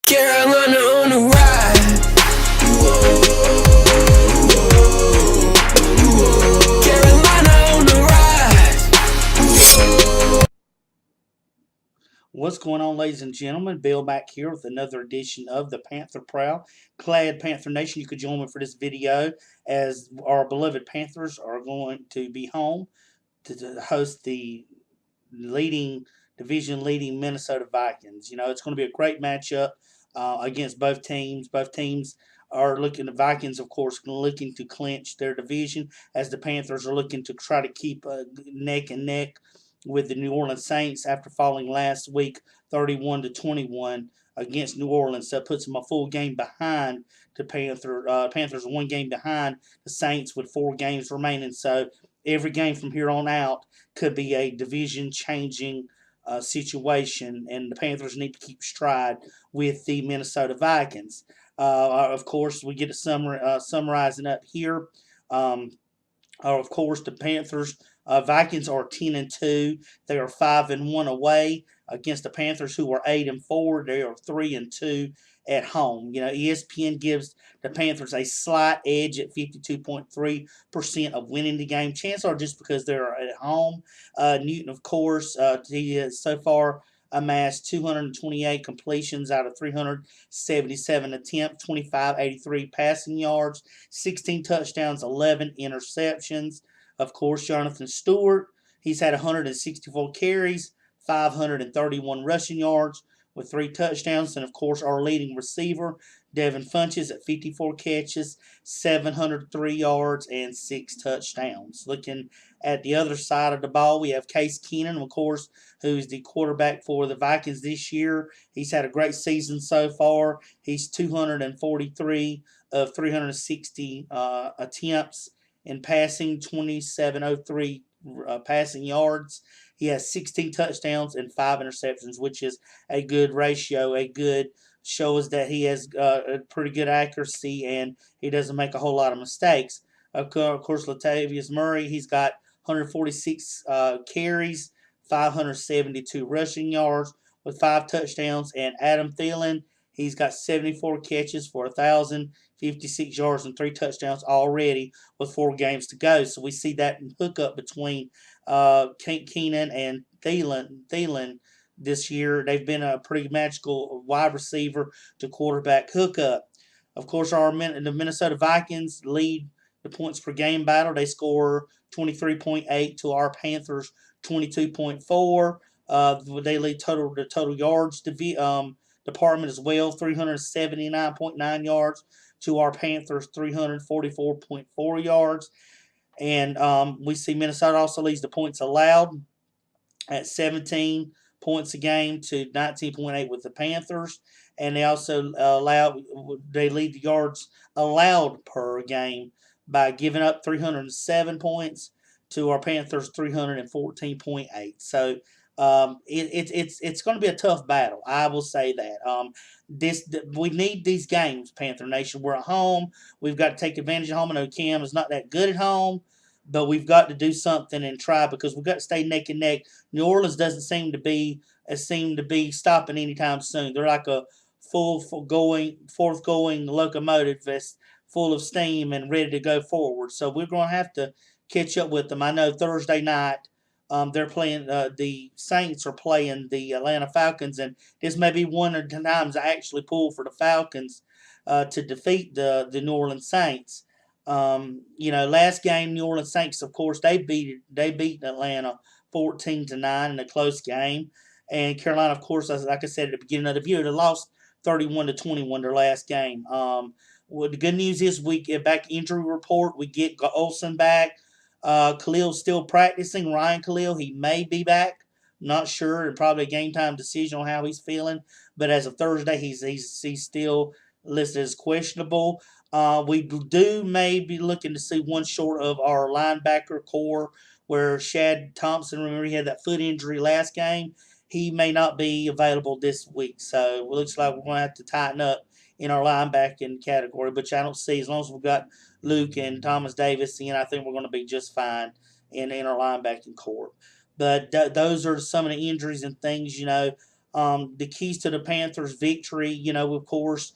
Carolina on the ride. Carolina on the rise. What's going on, ladies and gentlemen? Bill back here with another edition of the Panther Prowl. Glad, Panther Nation, you could join me for this video as our beloved Panthers are going to be home to host the division leading Minnesota Vikings. You know, it's going to be a great matchup against both teams. Both teams are looking, the Vikings, of course, looking to clinch their division, as the Panthers are looking to try to keep neck and neck with the New Orleans Saints after falling last week 31-21 against New Orleans. That puts them a full game behind the Panthers, 1 game behind the Saints with 4 games remaining. So every game from here on out could be a division-changing situation, and the Panthers need to keep stride with the Minnesota Vikings. Of course, we get a summarizing up here. Of course, the Panthers, Vikings are 10-2. They are 5-1 away against the Panthers, who are 8-4. They are 3-2 at home. You know, ESPN gives the Panthers a slight edge at 52.3% of winning the game. Chances are just because they're at home. Newton, of course, he has so far amassed 228 completions out of 377 attempts, 2,583 passing yards, 16 touchdowns, 11 interceptions. Of course, Jonathan Stewart, he's had 164 carries, 531 rushing yards with 3 touchdowns. And, of course, our leading receiver, Devin Funchess, at 54 catches, 703 yards, and 6 touchdowns. Looking at the other side of the ball, we have Case Keenum, of course, who's the quarterback for the Vikings this year. He's had a great season so far. He's 243 of 360 attempts in passing, 2,703 passing yards. He has 16 touchdowns and 5 interceptions, which is a good ratio. Shows that he has a pretty good accuracy and he doesn't make a whole lot of mistakes. Of course, Latavius Murray, he's got 146 carries, 572 rushing yards with 5 touchdowns. And Adam Thielen, he's got 74 catches for 1,056 yards and 3 touchdowns already with 4 games to go. So we see that hookup between Keenan and Thielen this year. They've been a pretty magical wide receiver to quarterback hookup. Of course, the Minnesota Vikings lead the points per game battle. They score 23.8 to our Panthers 22.4. They lead the total yards department as well, 379.9 yards to our Panthers 344.4 yards. And we see Minnesota also leads the points allowed at 17 points a game to 19.8 with the Panthers. And they also they lead the yards allowed per game by giving up 307 points to our Panthers 314.8. So it's going to be a tough battle. I will say that. We need these games, Panther Nation. We're at home. We've got to take advantage of home. I know Cam is not that good at home, but we've got to do something and try because we've got to stay neck and neck. New Orleans doesn't seem to be stopping anytime soon. They're like a forth-going locomotive that's full of steam and ready to go forward. So we're going to have to catch up with them. I know Thursday night they're playing. The Saints are playing the Atlanta Falcons, and this may be one of the times I actually pull for the Falcons to defeat the New Orleans Saints. Last game, New Orleans Saints, of course, they beat Atlanta 14-9 in a close game. And Carolina, of course, like I said at the beginning of the video, they lost 31-21 their last game. Well, the good news is we get back injury report. We get Olsen back. Khalil's still practicing. Ryan Khalil, he may be back. Not sure, and probably a game time decision on how he's feeling. But as of Thursday, he's still listed as questionable. We may be looking to see one short of our linebacker core, where Shad Thompson, remember he had that foot injury last game. He may not be available this week. So it looks like we're going to have to tighten up in our linebacking category, which I don't see. As long as we've got Luke and Thomas Davis in, I think we're going to be just fine in our linebacking core. But those are some of the injuries and things, The keys to the Panthers' victory, of course,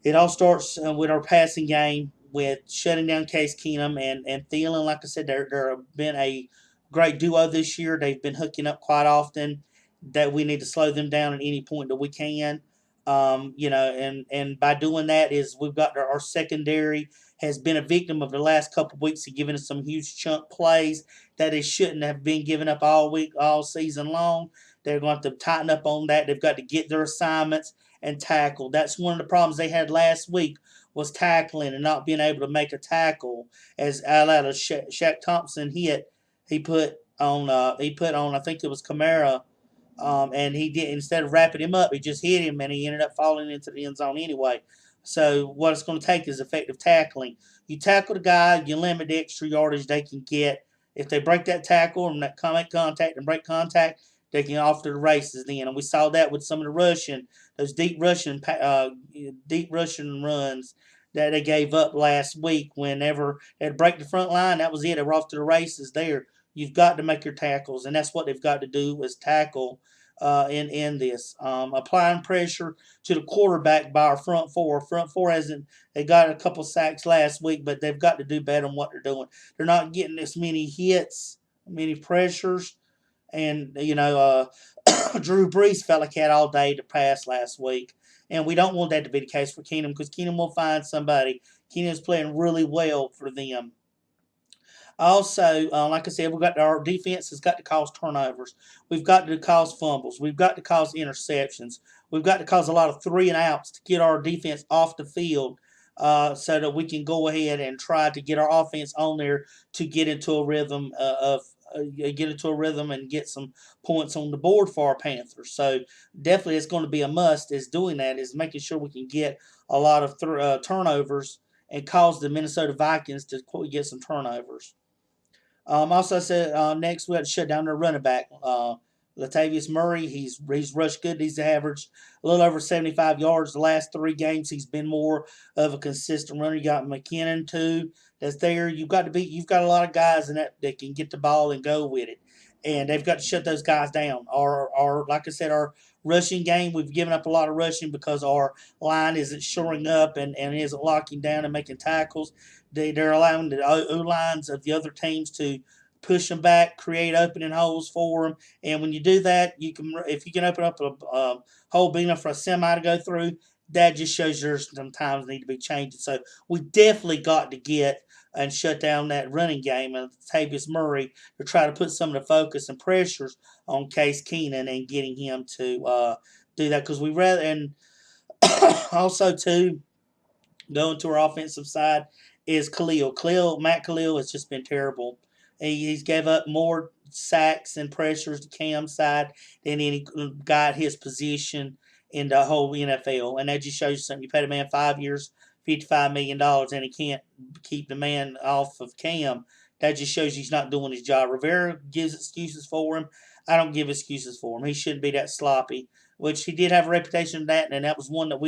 it all starts with our passing game, with shutting down Case Keenum and Thielen. Like I said, they're been a great duo this year. They've been hooking up quite often. That we need to slow them down at any point that we can. And by doing that is we've got our secondary has been a victim of the last couple of weeks of giving us some huge chunk plays that they shouldn't have been giving up all week, all season long. They're going to have to tighten up on that. They've got to get their assignments and tackle. That's one of the problems they had last week was tackling and not being able to make a tackle. As out of Shaq Thompson hit, he put on I think it was Kamara, and he did instead of wrapping him up, he just hit him and he ended up falling into the end zone anyway. So what it's going to take is effective tackling. You tackle the guy, you limit the extra yardage they can get. If they break that tackle and make contact and break contact, they can off to the races then. And we saw that with some of the those deep Russian runs that they gave up last week. Whenever they'd break the front line, that was it. They were off to the races there. You've got to make your tackles, and that's what they've got to do is tackle in this. Applying pressure to the quarterback by our front four. Front four hasn't. They got a couple sacks last week, but they've got to do better on what they're doing. They're not getting as many hits, many pressures. And, Drew Brees felt like he had all day to pass last week. And we don't want that to be the case for Keenum because Keenum will find somebody. Keenum's playing really well for them. Also, like I said, our defense has got to cause turnovers. We've got to cause fumbles. We've got to cause interceptions. We've got to cause a lot of 3 and outs to get our defense off the field so that we can go ahead and try to get our offense on there to get into a rhythm and get some points on the board for our Panthers. So definitely it's going to be a must is doing that, is making sure we can get a lot of turnovers and cause the Minnesota Vikings to get some turnovers. Also said next we had to shut down their running back. Latavius Murray, he's rushed good. He's averaged a little over 75 yards the last 3 games. He's been more of a consistent runner. You got McKinnon too. That's there. You've got a lot of guys in that can get the ball and go with it, and they've got to shut those guys down. Our like I said, our rushing game, we've given up a lot of rushing because our line isn't shoring up and isn't locking down and making tackles. They're allowing the O-lines of the other teams to push them back, create opening holes for them. And when you do that, if you can open up a hole big enough for a semi to go through, that just shows there's sometimes need to be changed. So we definitely got to get and shut down that running game of Tavius Murray to try to put some of the focus and pressures on Case Keenum and getting him to do that. Because we rather, and also too, going to our offensive side is Matt Khalil has just been terrible. He's gave up more sacks and pressures to Cam's side than any guy at his position in the whole NFL. And that just shows you something. You paid a man 5 years, $55 million, and he can't keep the man off of Cam. That just shows he's not doing his job. Rivera gives excuses for him. I don't give excuses for him. He shouldn't be that sloppy, which he did have a reputation of that, and that was one that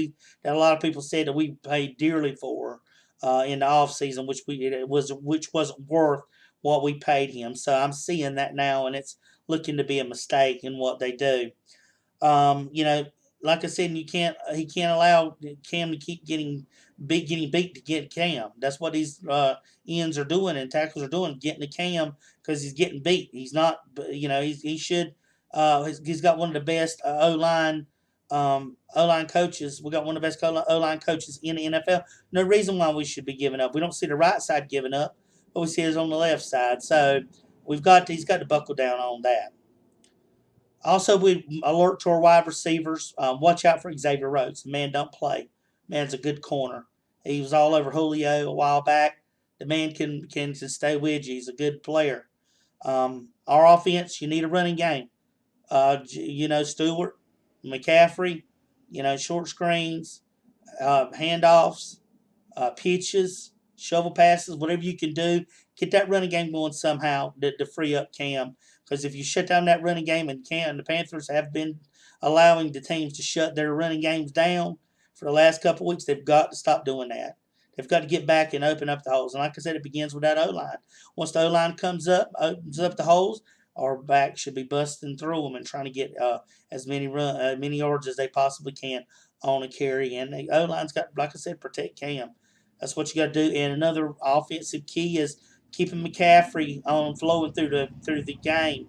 a lot of people said that we paid dearly for in the offseason, which wasn't worth what we paid him. So I'm seeing that now, and it's looking to be a mistake in what they do. Like I said, he can't allow Cam to keep getting beat to get Cam. That's what these ends are doing and tackles are doing, getting to Cam because he's getting beat. He's not, he should. He's got one of the best O-line coaches. We got one of the best O-line coaches in the NFL. No reason why we should be giving up. We don't see the right side giving up, but we see it on the left side. So he's got to buckle down on that. Also, we alert to our wide receivers. Watch out for Xavier Rhodes. The man don't play. Man's a good corner. He was all over Julio a while back. The man can stay with you. He's a good player. Our offense, you need a running game. Stewart, McCaffrey, short screens, handoffs, pitches, shovel passes, whatever you can do. Get that running game going somehow to free up Cam. Because if you shut down that running game, and the Panthers have been allowing the teams to shut their running games down for the last couple of weeks, they've got to stop doing that. They've got to get back and open up the holes. And like I said, it begins with that O-line. Once the O-line comes up, opens up the holes, our back should be busting through them and trying to get as many yards as they possibly can on a carry. And the O line's got, like I said, protect Cam. That's what you got to do. And another offensive key is keeping McCaffrey on flowing through the game.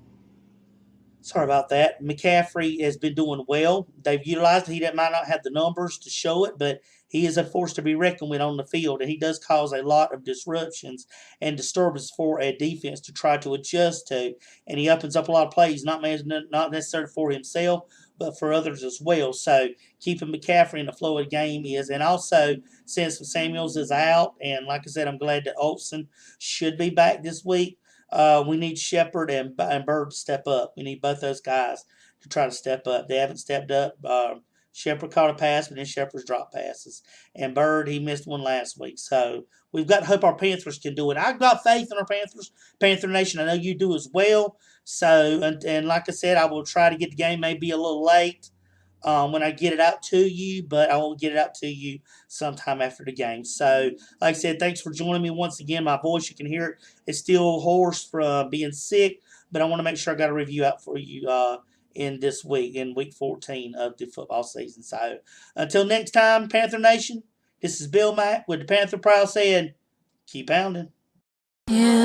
Sorry about that. McCaffrey has been doing well. They've utilized it. He might not have the numbers to show it, but he is a force to be reckoned with on the field, and he does cause a lot of disruptions and disturbance for a defense to try to adjust to. And he opens up a lot of plays, not necessarily for himself, but for others as well. So keeping McCaffrey in the flow of the game is, and also since Samuels is out, and like I said, I'm glad that Olsen should be back this week. We need Shepard and Bird to step up. We need both those guys to try to step up. They haven't stepped up. Shepard caught a pass, but then Shepard's dropped passes. And Bird, he missed one last week. So we've got to hope our Panthers can do it. I've got faith in our Panthers, Panther Nation. I know you do as well. So, and like I said, I will try to get the game maybe a little late when I get it out to you, but I will get it out to you sometime after the game. So, like I said, thanks for joining me once again. My voice, you can hear it, it's still hoarse from being sick, but I want to make sure I got a review out for you in this week, in week 14 of the football season. So, until next time, Panther Nation, this is Bill Mack with the Panther Prowl saying, keep pounding. Yeah.